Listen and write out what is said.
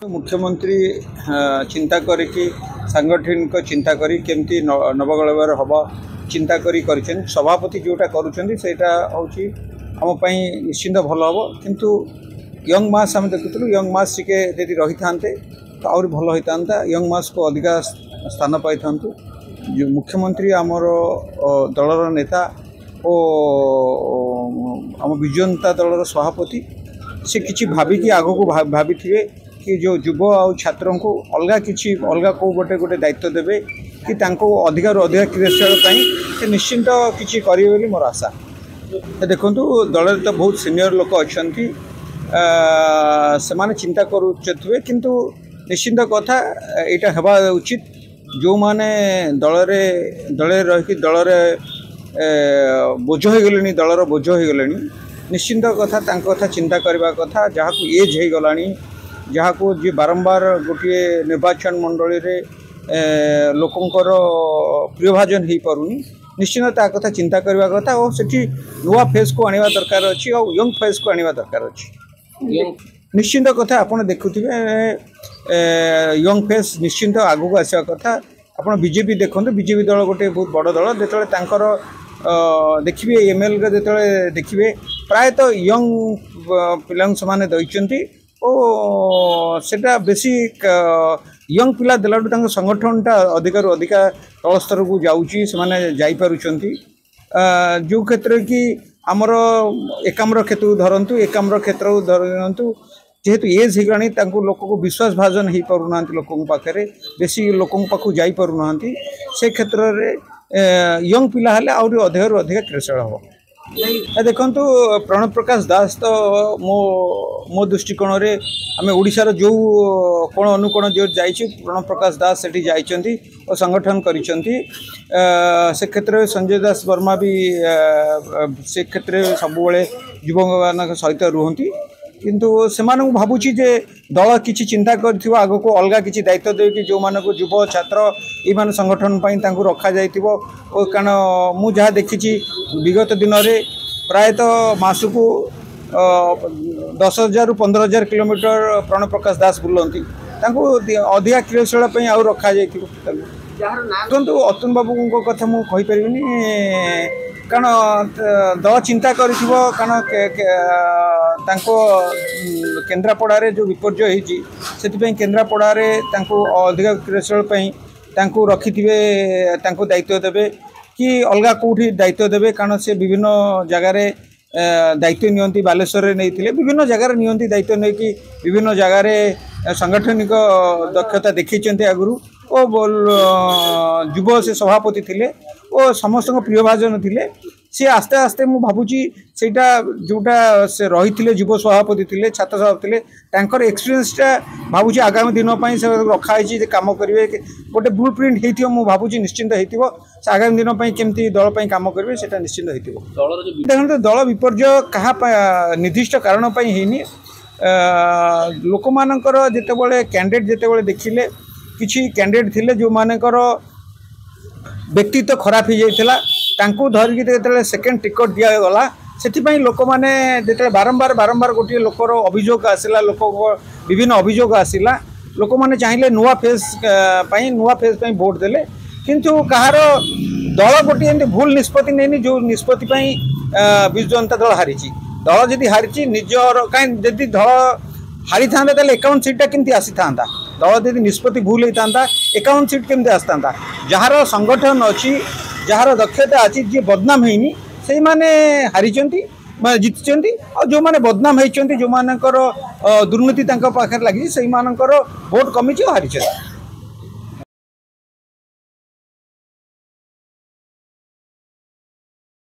मुख्यमंत्री चिंता करी सांगठनिक चिंता करी केमती नवगलबार हम चिंता करी सभापति जोटा करुँचा हूँ आमपाई निश्चिंत भल हम किंतु यंग मास आम देखुलू यंग मास टिके यदि रही था तो आहरी भल होता यंग मास को अधिका स्थान पाई था जो मुख्यमंत्री आमर दलर नेता और आम विजु जनता दलर सभापति से किसी भाविकी आग को भाभी थे कि जो युव आ छात्रों को अलग किसी अलग कौ गोटे गोटे दायित्व देवे कि अधिक अधिक क्रियाशील निश्चिंत किसी करेंगे मोर आशा। देखो दल तो बहुत सीनियर लोक अच्छा से चिंता करुवे किंतु निश्चिंत कथा यहाँ हवा उचित जो माने दल रही दल बोझ हो गले दलर बोझ हो गले निश्चिंत कथा कथा चिंता करने कथा जहाँ को एज हो गला जहाँ को जी बारंबार गोटे निर्वाचन मंडली रे लोकंकर प्रियभाजन हो पारुनी निश्चित कथा चिंता करने कथा और सेठी नुआ फेस को आने दरकार अच्छी और यंग फेस को आने दरकार अच्छी निश्चिंत कथा आपड़ देखुवे यंग फेस निश्चिंत आग को आसा कथा आप बीजेपी देखो बीजेपी दल गोटे बहुत बड़ दल जो देखिए एमएल जो देखिए प्रायतः यंग पिला से दई सेटा बेसी यंग पिला देला संगठनटा अधिकार अधिका तल स्तर को जाऊँगी से जो क्षेत्र कि आमर एकाम्र क्षेत्र को धरतु एकाम्र क्षेत्र को धरतु जेहेतु एज हो लोक को विश्वास भाजन हो पारना लोक पाखे बेसी लोक पाक जापना से क्षेत्र में यंग पिला हेले आहुरी अधिक अधिक क्रियाशील हम देखु प्रणव प्रकाश दास तो मो दृष्टिकोण रे आम ओडिशार जो कोण अनुकोण जो जाइए प्रणव प्रकाश दास से जाइए और संगठन करिसेंती से क्षेत्र में संजय दास वर्मा भी से क्षेत्र में सबुबले युवक मान सहित रुहति किंतु से भावुची जे दल किसी चिंता कर आग को अलग किसी दायित्व दे कि जो मानक युव छात्र ये संगठन रखा जाइथिबो कारण मु जहाँ देखी विगत दिन में प्रायतः मास को 10,000 ରୁ 15,000 किलोमीटर प्रणव प्रकाश दास बुलती अधिका क्रियाशील आ रखा देखो अतुल बाबू कथा मुझे कारण दल चिंता कर कारण केन्द्रापड़ा जो विपर्य होती केन्द्रापड़ा अधिक क्रियाशील रखी दायित्व देवे कि अलग कौटी दायित्व देवे कारण से विभिन्न जगार दायित्व नियंती बालेश्वर नहीं विभिन्न जगार नियंती दायित्व नहीं कि विभिन्न जगार सांगठनिक दक्षता देखते आगु युव से सभापति थे और समस्त प्रियभाजन थे सी आस्ते आस्ते मु भावुची सेटा जोटा से रही थे युव सभापति थे छात्र सभापति थे एक्सपीरियंसटा भावुची आगामी दिन से रखाई कम करेंगे गोटे ब्लू प्रिंट हो भावुची निश्चिंत हो आगामी दिन केमती दल कम करेंगे से निश्चिंत हो देखते दल विपर्य क्या निर्दिष्ट कारण होनी लोक मानकर जितेबाला कैंडिडेट जितेबाला देखिले किसी कैंडिडेट थे जो मानकर व्यक्तित्व खराब हो जाता धरिकी सेकेंड टिकट दिगला से लोक मैंने बारंबार बारंबार गोटे लोकर अभियोग आसला लोक विभिन्न अभियोग आसला लोक मैंने चाहिए नुआ फेस वोट देले किंतु कहार दल गोटे भूल निष्पत्ति नहीं जो निष्पत्ति विजु जनता दल हारी दल जदि हारी निजर कहीं जदि दल हारी था एकाउंट सीटा केमती आसी था दल जदि निष्पत्ति भूल होता एकाउंट सीट केमती आसता जार संगठन अच्छी जार दक्षता अच्छी जी बदनाम होनी से माने हारी जीति और जो माने बदनाम होती जो मानकर दुर्नीति पाखे लगी से मानकर भोट कमी हारी।